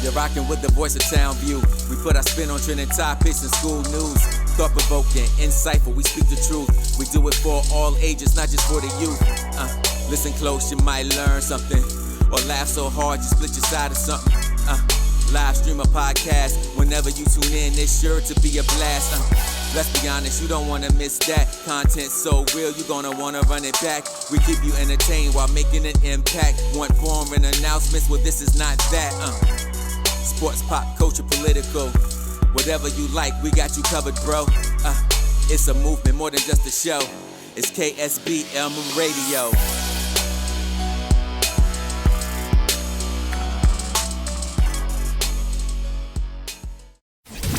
You're rocking with the voice of Town View. We put our spin on trending topics and school news. Thought-provoking, insightful, we speak the truth. We do it for all ages, not just for the youth. Listen close, you might learn something. Or laugh so hard, you split your side of something. Live stream a podcast. Whenever you tune in, it's sure to be a blast. Let's be honest, you don't wanna miss that. Content so real, you gonna wanna run it back. We keep you entertained while making an impact. Want foreign announcements? Well, this is not that. Sports, pop, culture, political. Whatever you like, we got you covered, bro. It's a movement more than just a show. It's KSBM Radio.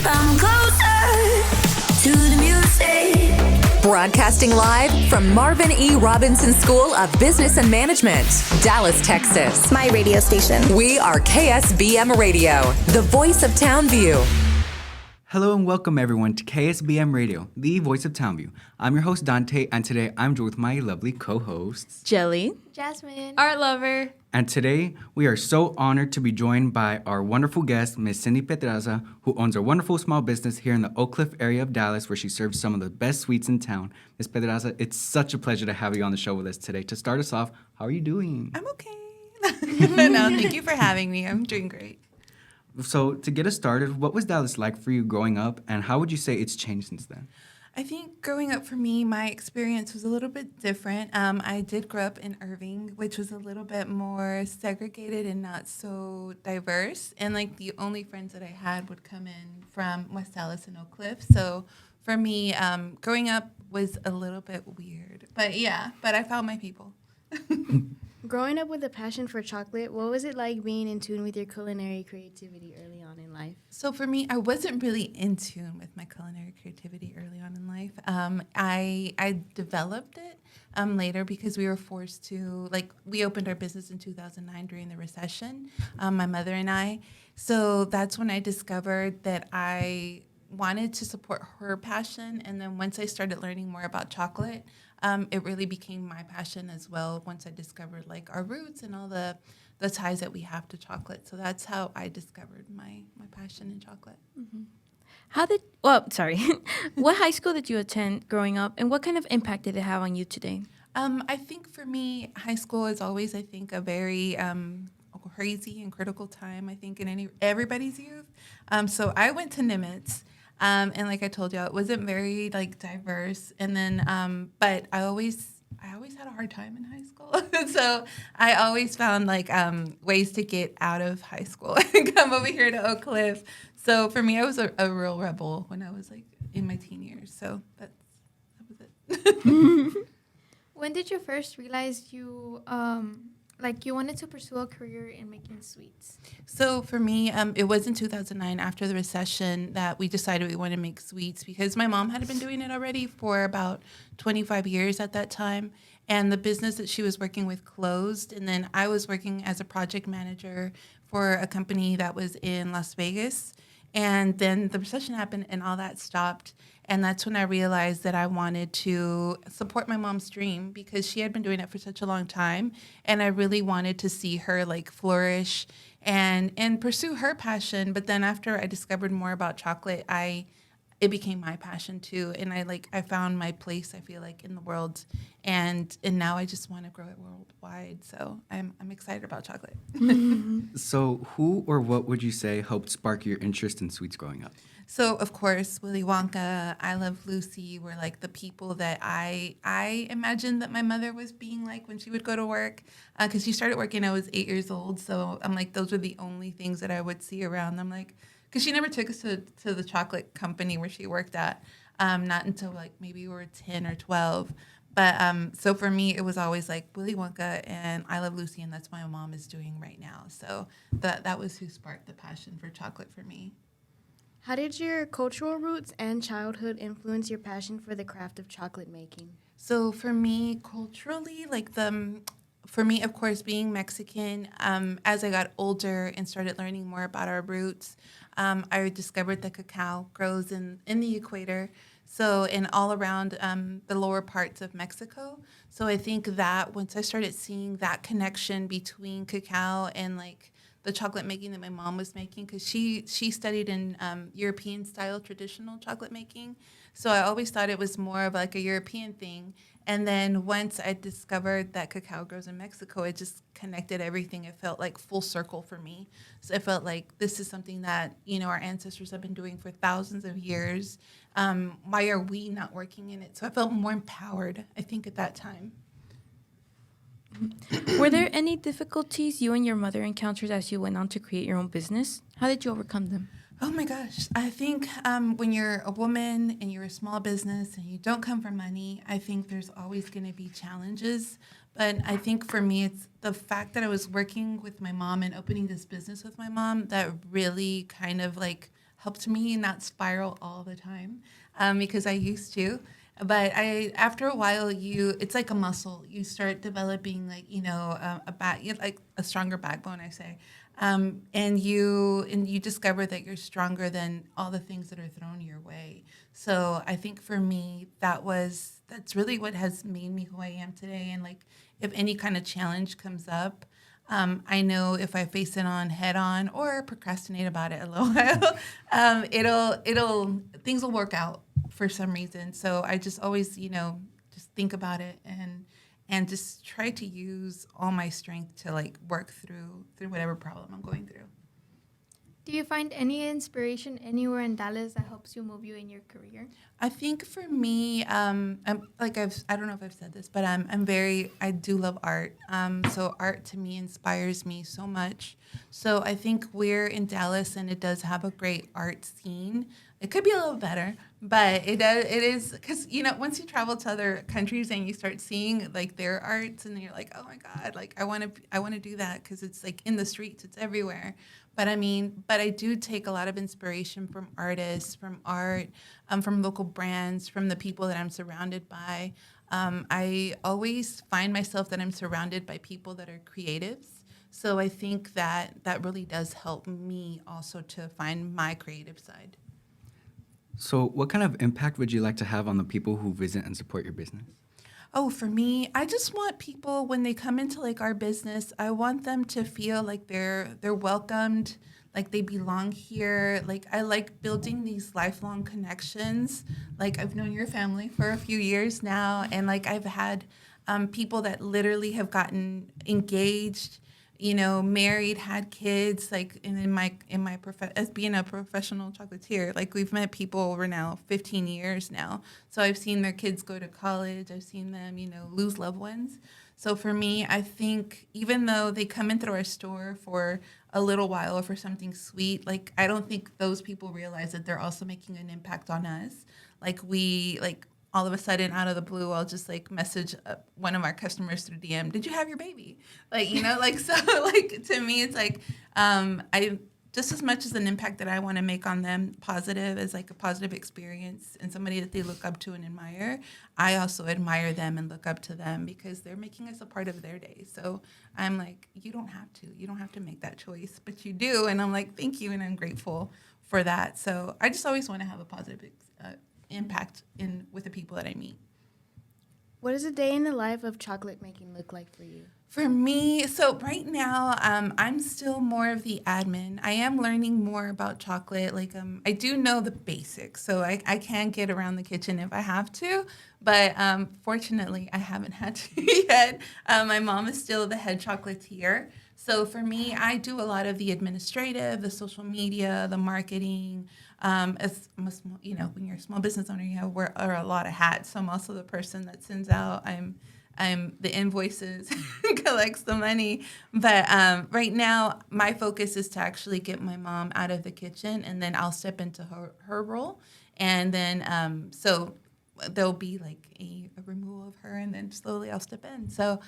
Come closer to the music. Broadcasting live from Marvin E. Robinson School of Business and Management, Dallas, Texas. My radio station. We are KSBM Radio, the voice of Townview. Hello and welcome everyone to KSBM Radio, the voice of Townview. I'm your host Dante, and today I'm joined with my lovely co-hosts Jelly, Jasmine, Art Lover. And today we are so honored to be joined by our wonderful guest, Miss Cindy Pedraza, who owns a wonderful small business here in the OakCliff area of Dallas, where she serves some of the best sweets in town. Miss Pedraza, it's such a pleasure to have you on the show with us today. To start us off, how are you doing? I'm okay. No, thank you for having me. I'm doing great. So to get us started, what was Dallas like for you growing up, and how would you say it's changed since then? I think growing up for me, my experience was a little bit different. I did grow up in Irving, which was a little bit more segregated and not so diverse. And like the only friends that I had would come in from West Dallas and OakCliff. So for me, growing up was a little bit weird. But I found my people. growing up with a passion for chocolate, what was it like being in tune with your culinary creativity early on in life? So for me, I wasn't really in tune with my culinary creativity early on in life. I developed it later because we were forced to, we opened our business in 2009 during the recession, my mother and I. So that's when I discovered that I wanted to support her passion. And then once I started learning more about chocolate, it really became my passion as well once I discovered our roots and all the ties that we have to chocolate. So that's how I discovered my passion in chocolate. Mm-hmm. What high school did you attend growing up, and what kind of impact did it have on you today? I think for me, high school is always, a very crazy and critical time, I think, in everybody's youth. So I went to Nimitz. And like I told you, it wasn't very diverse. And then, but I always had a hard time in high school. So I always found ways to get out of high school and come over here to OakCliff. So for me, I was a real rebel when I was in my teen years. So that was it. When did you first realize you wanted to pursue a career in making sweets? So for me, it was in 2009 after the recession that we decided we wanted to make sweets because my mom had been doing it already for about 25 years at that time. And the business that she was working with closed. And then I was working as a project manager for a company that was in Las Vegas. And then the recession happened and all that stopped. And that's when I realized that I wanted to support my mom's dream because she had been doing it for such a long time. And I really wanted to see her flourish and pursue her passion. But then after I discovered more about chocolate, it became my passion too. And I found my place, I feel in the world. And now I just want to grow it worldwide. So I'm excited about chocolate. So who or what would you say helped spark your interest in sweets growing up? So, of course, Willy Wonka, I Love Lucy were the people that I imagined that my mother was being when she would go to work. Because she started working, I was 8 years old. So I'm those were the only things that I would see around. I'm because she never took us to the chocolate company where she worked at, not until maybe we were 10 or 12. But so for me, it was always Willy Wonka and I Love Lucy, and that's what my mom is doing right now. So that was who sparked the passion for chocolate for me. How did your cultural roots and childhood influence your passion for the craft of chocolate making? So for me, culturally, for me, of course, being Mexican, as I got older and started learning more about our roots, I discovered that cacao grows in the equator, so and all around the lower parts of Mexico. So I think that once I started seeing that connection between cacao and the chocolate making that my mom was making, because she studied in European style traditional chocolate making. So I always thought it was more of like a European thing. And then once I discovered that cacao grows in Mexico, it just connected everything. It felt like full circle for me. So it felt like this is something that, our ancestors have been doing for thousands of years. Why are we not working in it? So I felt more empowered, I think, at that time. Were there any difficulties you and your mother encountered as you went on to create your own business? How did you overcome them? Oh my gosh. I think when you're a woman and you're a small business and you don't come from money, I think there's always going to be challenges. But I think for me, it's the fact that I was working with my mom and opening this business with my mom that really kind of like helped me not spiral all the time, because I used to. But after a while, it's like a muscle. You start developing like, like a stronger backbone, I say. And you discover that you're stronger than all the things that are thrown your way. So I think for me, that's really what has made me who I am today. And like, if any kind of challenge comes up, I know if I face it on head on or procrastinate about it a little while, things will work out for some reason. So I just always, just think about it and just try to use all my strength to like work through whatever problem I'm going through. Do you find any inspiration anywhere in Dallas that helps you move you in your career? I think for me, I don't know if I've said this, but I do love art. So art to me inspires me so much. So I think we're in Dallas and it does have a great art scene. It could be a little better, but it is because, once you travel to other countries and you start seeing like their arts and you're like, oh my God, like I want to do that because it's like in the streets, it's everywhere. But I do take a lot of inspiration from artists, from art, from local brands, from the people that I'm surrounded by. I always find myself that I'm surrounded by people that are creatives. So I think that really does help me also to find my creative side. So what kind of impact would you like to have on the people who visit and support your business? Oh, for me, I just want people when they come into like our business, I want them to feel like they're welcomed, like they belong here. Like I like building these lifelong connections. Like I've known your family for a few years now, and like I've had people that literally have gotten engaged, married, had kids, like in my as being a professional chocolatier, like we've met people over now 15 years now. So I've seen their kids go to college. I've seen them, lose loved ones. So for me, I think even though they come in through our store for a little while or for something sweet, like I don't think those people realize that they're also making an impact on us. All of a sudden, out of the blue, I'll just like message one of our customers through DM. Did you have your baby? So to me, it's like I just as much as an impact that I want to make on them, positive as like a positive experience and somebody that they look up to and admire. I also admire them and look up to them because they're making us a part of their day. So I'm like, you don't have to make that choice, but you do. And I'm like, thank you, and I'm grateful for that. So I just always want to have a positive impact with the people that I meet. What does a day in the life of chocolate making look like for you? For me, so right now, I'm still more of the admin. I am learning more about chocolate. I do know the basics, so I can get around the kitchen if I have to. But fortunately, I haven't had to yet. My mom is still the head chocolatier. So for me, I do a lot of the administrative, the social media, the marketing. As when you're a small business owner, you wear a lot of hats. So I'm also the person that sends out. I'm the invoices, collects the money. But right now, my focus is to actually get my mom out of the kitchen, and then I'll step into her role. And then so there'll be like a removal of her, and then slowly I'll step in. So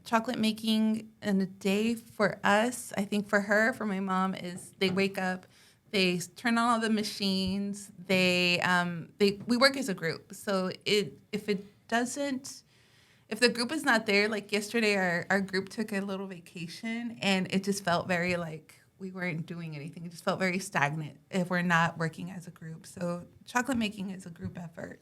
chocolate making in a day for us, I think for my mom, is they wake up, they turn on all the machines, we work as a group. So if the group is not there, like yesterday, our group took a little vacation, and it just felt very like we weren't doing anything. It just felt very stagnant if we're not working as a group. So chocolate making is a group effort.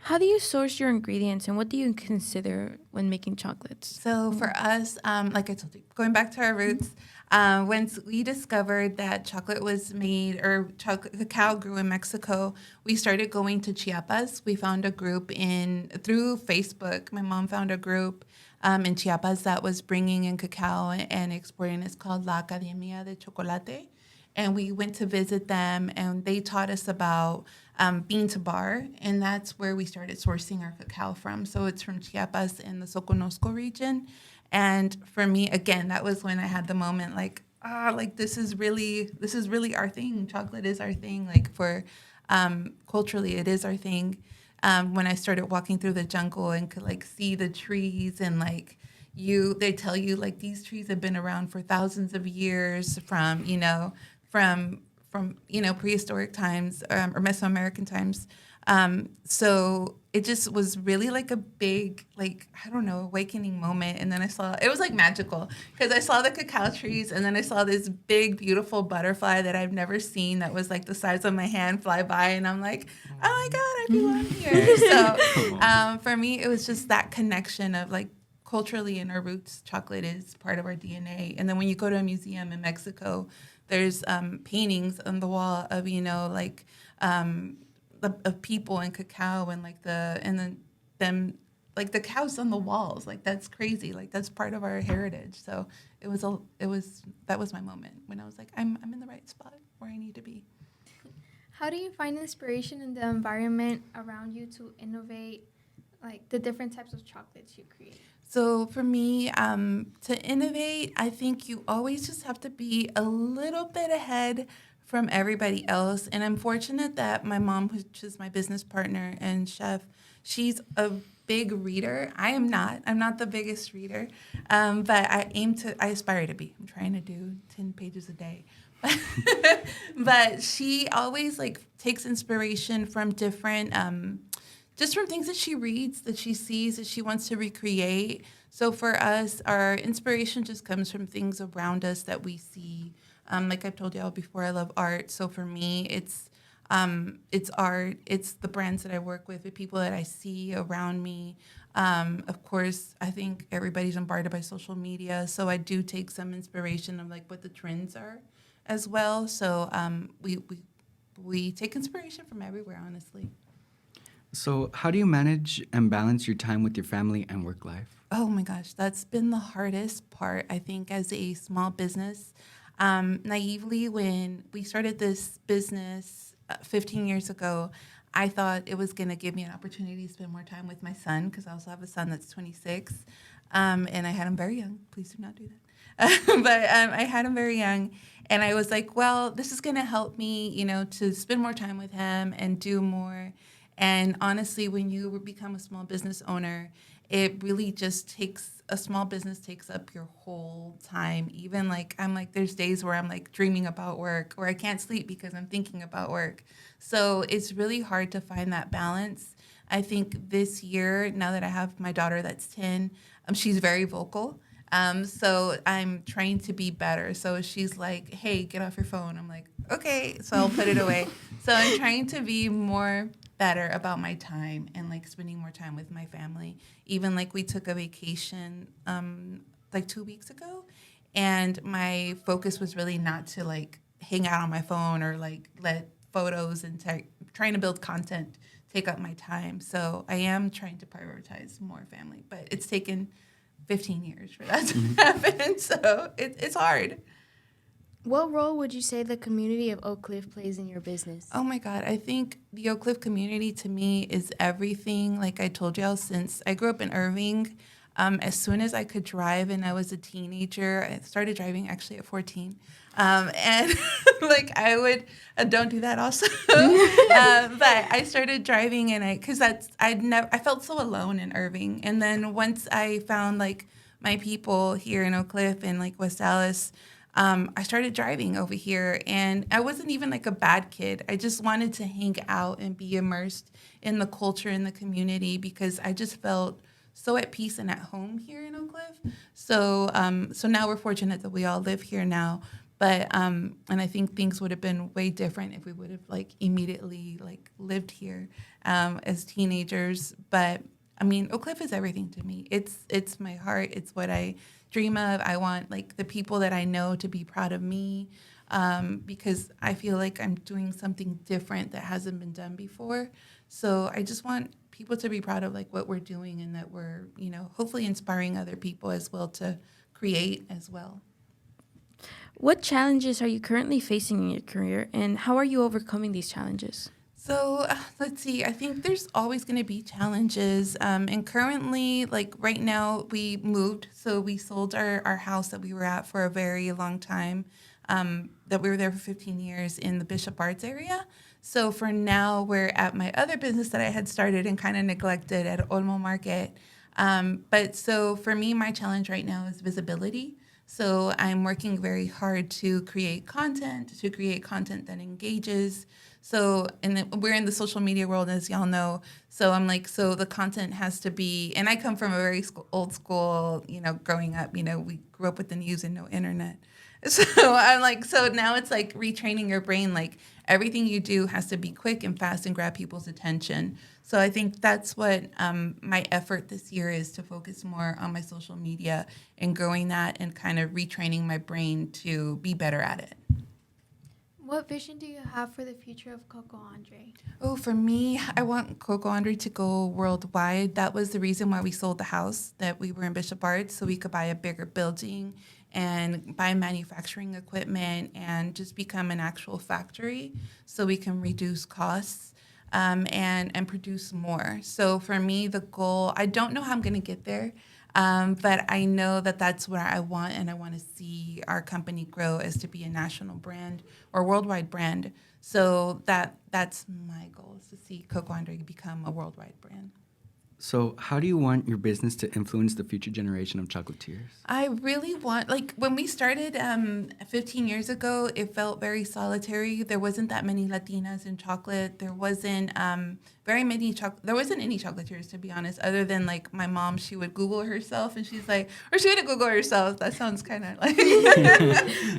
How do you source your ingredients and what do you consider when making chocolates? So for us, like I told you, going back to our roots, once we discovered that chocolate was made or cacao grew in Mexico, we started going to Chiapas. We found a group through Facebook. My mom found a group in Chiapas that was bringing in cacao and exporting. It's called La Academia de Chocolate. And we went to visit them, and they taught us about bean to bar, and that's where we started sourcing our cacao from. So it's from Chiapas in the Soconusco region. And for me, again, that was when I had the moment like this is really our thing. Chocolate is our thing. Like for culturally, it is our thing. When I started walking through the jungle and could like see the trees and like they tell you like these trees have been around for thousands of years from prehistoric times or Mesoamerican times. So it just was really like a big, like, I don't know, awakening moment. And then it was like magical because I saw the cacao trees and then I saw this big, beautiful butterfly that I've never seen that was like the size of my hand fly by. And I'm like, oh my God, I belong here. So for me, it was just that connection of like, culturally in our roots, chocolate is part of our DNA. And then when you go to a museum in Mexico, there's paintings on the wall of of people and cacao and the cows on the walls. Like that's crazy. Like that's part of our heritage. So that was my moment when I was like, I'm in the right spot where I need to be. How do you find inspiration in the environment around you to innovate, like the different types of chocolates you create? So for me, to innovate, I think you always just have to be a little bit ahead from everybody else. And I'm fortunate that my mom, which is my business partner and chef, she's a big reader. I am not. I'm not the biggest reader, but I aspire to be. I'm trying to do 10 pages a day. But she always like takes inspiration from different just from things that she reads, that she sees, that she wants to recreate. So for us, our inspiration just comes from things around us that we see. Like I've told y'all before, I love art. So for me, it's art. It's the brands that I work with, the people that I see around me. Of course, I think everybody's bombarded by social media. So I do take some inspiration of like what the trends are as well. So we take inspiration from everywhere, honestly. So how do you manage and balance your time with your family and work life? Oh my gosh, that's been the hardest part, I think, as a small business. Naively, when we started this business 15 years ago, I thought it was going to give me an opportunity to spend more time with my son because I also have a son that's 26, and I had him very young. Please do not do that. But I had him very young, and I was like, well, this is going to help me, to spend more time with him and do more. And honestly, when you become a small business owner, it really just a small business takes up your whole time. Even like, there's days where I'm like dreaming about work or I can't sleep because I'm thinking about work. So it's really hard to find that balance. I think this year, now that I have my daughter that's 10, she's very vocal. So I'm trying to be better. So she's like, hey, get off your phone. I'm like, okay. So I'll put it away. So I'm trying to be more better about my time and like spending more time with my family. Even like we took a vacation like 2 weeks ago, and my focus was really not to like hang out on my phone or like let photos and trying to build content take up my time. So I am trying to prioritize more family, but it's taken 15 years for that to happen. So it's hard. What role would you say the community of OakCliff plays in your business? Oh my God, I think the OakCliff community to me is everything. Like I told y'all, since I grew up in Irving, as soon as I could drive and I was a teenager, I started driving actually at 14. And like I don't do that also. But I started driving because I felt so alone in Irving. And then once I found like my people here in OakCliff and like West Dallas, I started driving over here, and I wasn't even like a bad kid. I just wanted to hang out and be immersed in the culture and the community because I just felt so at peace and at home here in OakCliff. So now we're fortunate that we all live here now. But and I think things would have been way different if we would have like immediately like lived here as teenagers. But I mean, OakCliff is everything to me. It's my heart. It's what I dream of. I want like the people that I know to be proud of me, because I feel like I'm doing something different that hasn't been done before. So I just want people to be proud of like what we're doing, and that we're, you know, hopefully inspiring other people as well to create as well. What challenges are you currently facing in your career, and how are you overcoming these challenges? So let's see. I think there's always going to be challenges. And currently, like right now, we moved. So we sold our house that we were at for a very long time, that we were there for 15 years in the Bishop Arts area. So for now, we're at my other business that I had started and kind of neglected at Olmo Market. But so for me, my challenge right now is visibility. So I'm working very hard to create content that engages. So, and we're in the social media world, as y'all know. So I'm like, so the content has to be, and I come from a very old school, you know, growing up, you know, we grew up with the news and no internet. So I'm like, so now it's like retraining your brain, like everything you do has to be quick and fast and grab people's attention. So I think that's what my effort this year is, to focus more on my social media and growing that and kind of retraining my brain to be better at it. What vision do you have for the future of CocoAndre? Oh, for me, I want CocoAndre to go worldwide. That was the reason why we sold the house that we were in Bishop Arts, so we could buy a bigger building and buy manufacturing equipment and just become an actual factory so we can reduce costs and produce more. So for me, the goal, I don't know how I'm going to get there, but I know that that's where I want, and I want to see our company grow as to be a national brand or worldwide brand. So that's my goal, is to see CocoAndre become a worldwide brand. So how do you want your business to influence the future generation of chocolatiers? I really want, like when we started 15 years ago, it felt very solitary. There wasn't that many Latinas in chocolate. There wasn't there wasn't any chocolatiers, to be honest, other than like my mom. She would Google herself, and she's like, or she would Google herself. That sounds kind of like,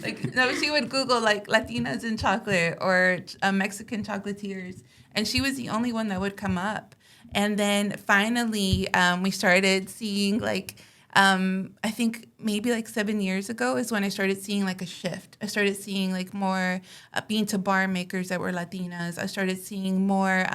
like, no, she would Google like Latinas in chocolate or Mexican chocolatiers. And she was the only one that would come up. And then finally, we started seeing like, I think maybe like 7 years ago is when I started seeing like a shift. I started seeing like more bean to bar makers that were Latinas. I started seeing more,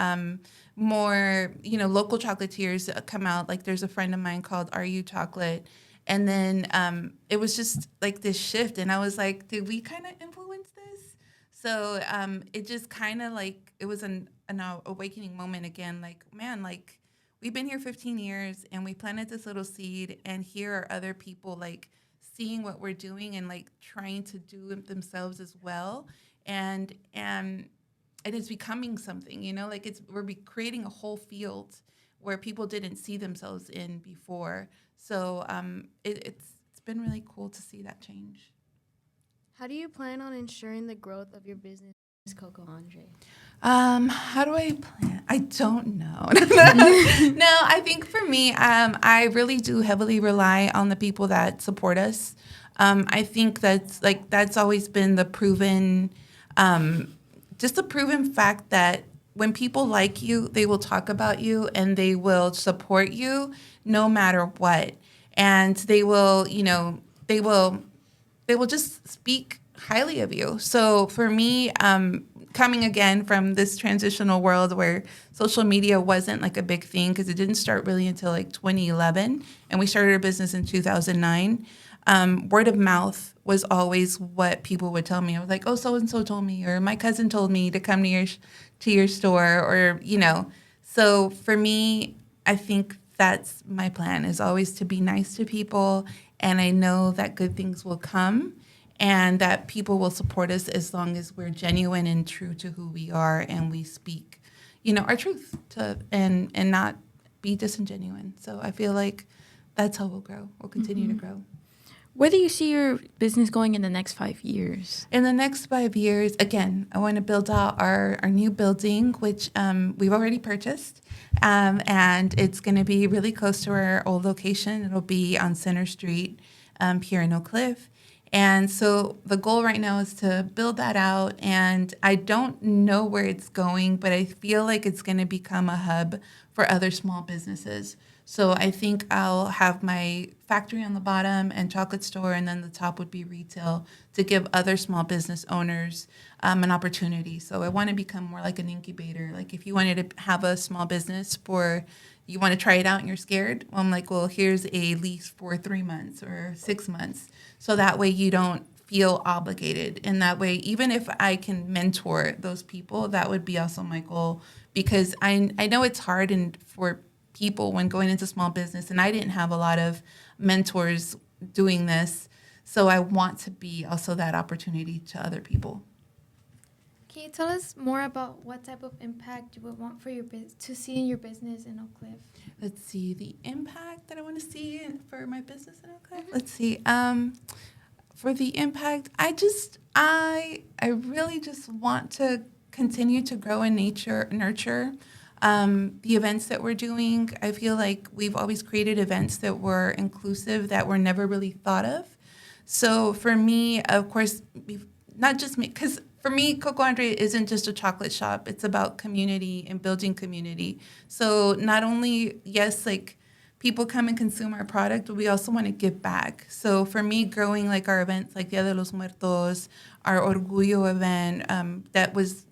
you know, local chocolatiers come out. Like there's a friend of mine called RU Chocolate. And then it was just like this shift. And I was like, did we kind of influence this? So it just kind of like, it was an awakening moment again. Like, man, like we've been here 15 years and we planted this little seed, and here are other people like seeing what we're doing and like trying to do it themselves as well. And it's becoming something, you know, like we're creating a whole field where people didn't see themselves in before. So it's been really cool to see that change. How do you plan on ensuring the growth of your business, CocoAndre? How do I plan? I don't know. No, I think for me, I really do heavily rely on the people that support us. I think that's always been the proven, just the proven fact that when people like you, they will talk about you and they will support you no matter what. And they will, you know, they will just speak highly of you. So for me, coming again from this transitional world where social media wasn't like a big thing, because it didn't start really until like 2011, and we started our business in 2009. Word of mouth was always what people would tell me. I was like, oh, so-and-so told me, or my cousin told me to come to your store, or, you know. So for me, I think that's my plan, is always to be nice to people. And I know that good things will come and that people will support us as long as we're genuine and true to who we are, and we speak, you know, our truth and not be disingenuine. So I feel like that's how we'll grow. We'll continue to grow. Where do you see your business going in the next 5 years? In the next 5 years, again, I want to build out our new building, which we've already purchased. And it's going to be really close to our old location. It'll be on Center Street here in OakCliff. And so the goal right now is to build that out. And I don't know where it's going, but I feel like it's going to become a hub for other small businesses. So I think I'll have my factory on the bottom and chocolate store, and then the top would be retail to give other small business owners an opportunity. So I want to become more like an incubator. Like if you wanted to have a small business for, you want to try it out and you're scared, well, I'm like, well, here's a lease for 3 months or 6 months. So that way you don't feel obligated. And that way, even if I can mentor those people, that would be also my goal. Because I know it's hard and for people when going into small business, and I didn't have a lot of mentors doing this. So I want to be also that opportunity to other people. Can you tell us more about what type of impact you would want for your to see in your business in OakCliff? Let's see, the impact that I want to see for my business in OakCliff. Let's see. For the impact, I really just want to continue to grow and nurture the events that we're doing. I feel like we've always created events that were inclusive, that were never really thought of. So for me, of course, not just me, because for me, CocoAndre isn't just a chocolate shop. It's about community and building community. So not only, yes, like people come and consume our product, but we also want to give back. So for me, growing like our events like Dia de los Muertos, our Orgullo event, that was,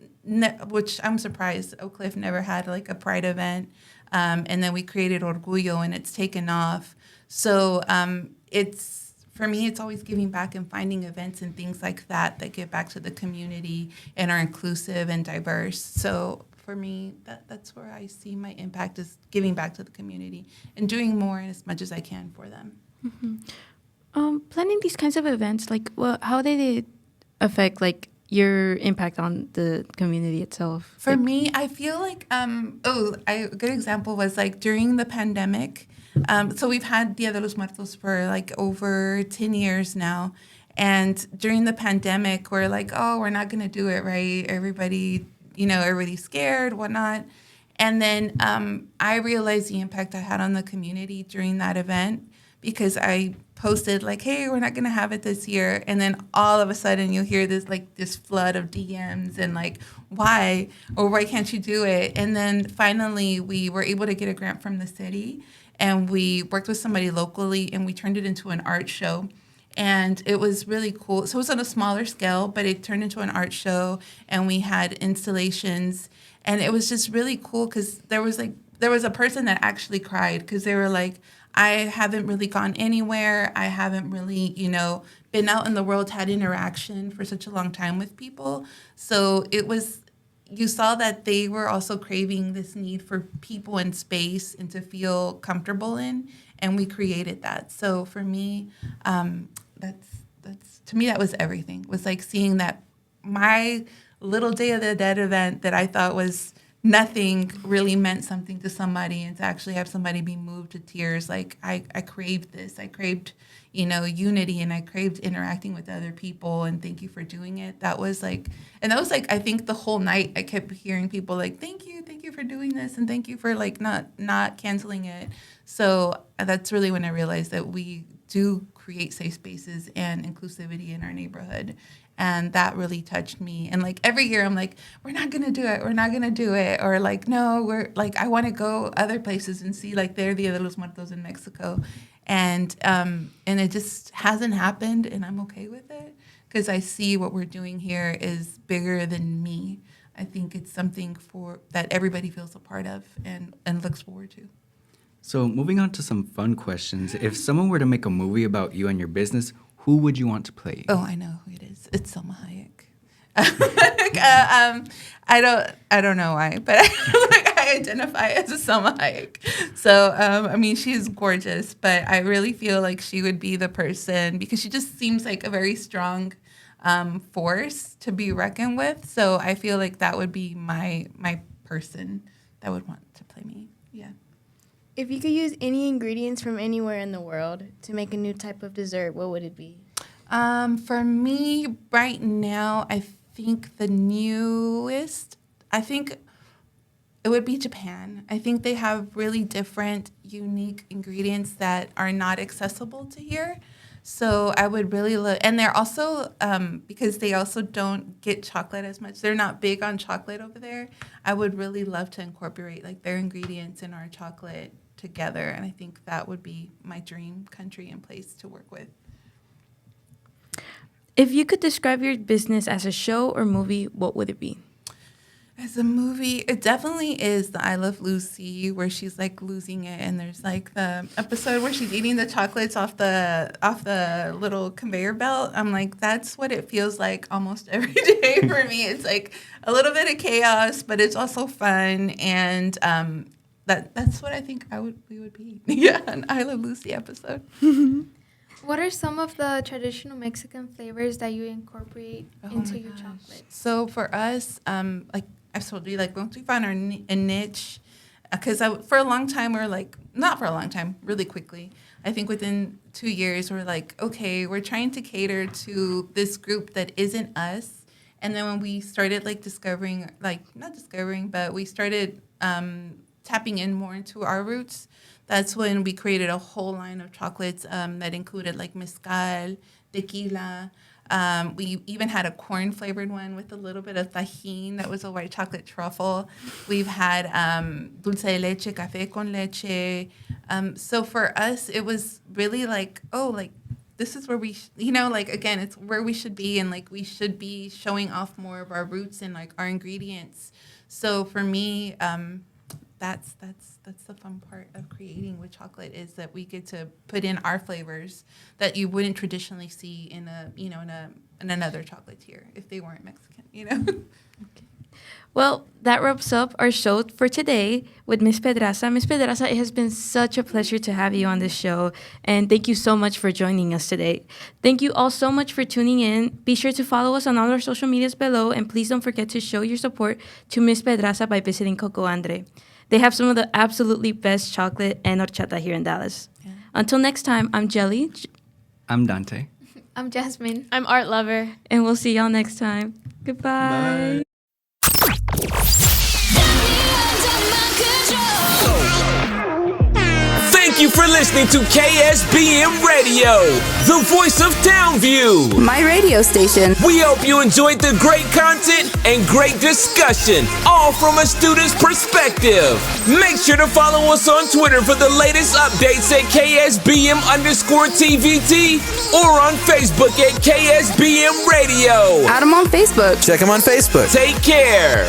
which I'm surprised OakCliff never had like a Pride event. And then we created Orgullo and it's taken off. So for me, it's always giving back and finding events and things like that give back to the community and are inclusive and diverse. So for me, that's where I see my impact is giving back to the community and doing more as much as I can for them. Mm-hmm. Planning these kinds of events, like, well, how did it affect like your impact on the community itself? For me, I feel like a good example was like during the pandemic. So we've had Dia de los Muertos for like over 10 years now. And during the pandemic, we're like, oh, we're not going to do it, right? Everybody's scared, whatnot. And then I realized the impact I had on the community during that event because I posted like, hey, we're not going to have it this year. And then all of a sudden you'll hear this flood of DMs and like, why? Or why can't you do it? And then finally we were able to get a grant from the city. And we worked with somebody locally, and we turned it into an art show. And it was really cool. So it was on a smaller scale, but it turned into an art show, and we had installations. And it was just really cool because there was a person that actually cried because they were like, I haven't really gone anywhere. I haven't really, been out in the world, had interaction for such a long time with people. So you saw that they were also craving this need for people and space and to feel comfortable in, and we created that. So for me, to me that was everything. It was like seeing that my little Day of the Dead event that I thought was nothing really meant something to somebody, and to actually have somebody be moved to tears. Like I craved this. I craved unity, and I craved interacting with other people, and thank you for doing it. That was like, I think the whole night I kept hearing people like, thank you for doing this, and thank you for like not canceling it. So that's really when I realized that we do create safe spaces and inclusivity in our neighborhood. And that really touched me. And like every year I'm like, we're not going to do it. Or like, no, we're like, I want to go other places and see like their Dia de los Muertos in Mexico. And it just hasn't happened, and I'm okay with it because I see what we're doing here is bigger than me. I think it's something that everybody feels a part of and looks forward to. So moving on to some fun questions. If someone were to make a movie about you and your business, who would you want to play? Oh, I know who it is. It's Selma Hayek. I don't know why, but I identify as a Selma Hayek. So, she's gorgeous, but I really feel like she would be the person because she just seems like a very strong force to be reckoned with. So I feel like that would be my person that would want to play me. Yeah. If you could use any ingredients from anywhere in the world to make a new type of dessert, what would it be? For me, right now, I think the newest, it would be Japan. I think they have really different, unique ingredients that are not accessible to here. So I would really love, and they're also, because they also don't get chocolate as much, they're not big on chocolate over there. I would really love to incorporate like their ingredients in our chocolate together. And I think that would be my dream country and place to work with. If you could describe your business as a show or movie, what would it be? As a movie, it definitely is the I Love Lucy, where she's like losing it, and there's like the episode where she's eating the chocolates off the little conveyor belt. I'm like, that's what it feels like almost every day for me. It's like a little bit of chaos, but it's also fun, and that's what I think we would be. Yeah, an I Love Lucy episode. What are some of the traditional Mexican flavors that you incorporate into your chocolate? So for us, like I've told you, like once we found a niche, because for a long time we were like, not for a long time, really quickly. I think within 2 years we're like, okay, we're trying to cater to this group that isn't us. And then when we started like discovering, like not discovering, but we started tapping in more into our roots. That's when we created a whole line of chocolates that included like mezcal, tequila. We even had a corn-flavored one with a little bit of tajin that was a white chocolate truffle. We've had dulce de leche, café con leche. So for us, it was really like, oh, like this is where we, like again, it's where we should be, and like we should be showing off more of our roots and like our ingredients. So for me, that's the fun part of creating with chocolate, is that we get to put in our flavors that you wouldn't traditionally see in another chocolatier if they weren't Mexican, Okay. Well, that wraps up our show for today with Miss Pedraza. Miss Pedraza, it has been such a pleasure to have you on this show, and thank you so much for joining us today. Thank you all so much for tuning in. Be sure to follow us on all our social medias below, and please don't forget to show your support to Miss Pedraza by visiting CocoAndre. They have some of the absolutely best chocolate and horchata here in Dallas. Yeah. Until next time, I'm Jelly. I'm Dante. I'm Jasmine. I'm Art Lover. And we'll see y'all next time. Goodbye. Bye. Thank you for listening to KSBM Radio, the voice of Townview. My radio station. We hope you enjoyed the great content and great discussion, all from a student's perspective. Make sure to follow us on Twitter for the latest updates at KSBM_TVT or on Facebook at KSBM Radio. Add them on Facebook. Check them on Facebook. Take care.